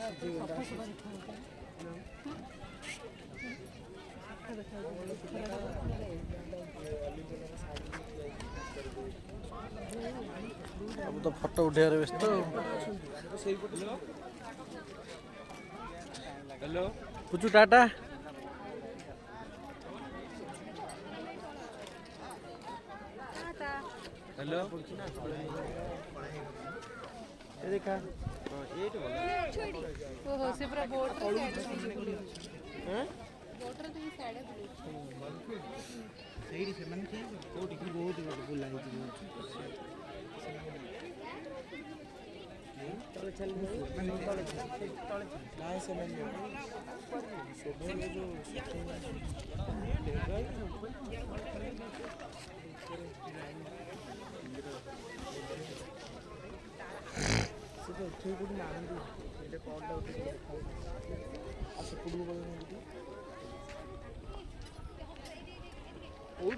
अब तो फोटो उठेबार व्यस्त। हेलो पुचू टाटा। हेलो ये देखा ओहो से पूरा बोर्डर साइड हैं बोर्डर तो साइड ସେଇଠି ସେମାନେ କୋଉଠି ବହୁତ ବୁଲା ହେଇଛି ତଳେ ଚାଲି ମାନେ ତଳେ ନାଇଁ ସେମାନେ ଯୋଉ ସେ ତ ଏଠି କୋଉଠି ନାହାନ୍ତି ଏଇଟା କଲଟା ଉଠେଇ ଆଉ ସେପଟକୁ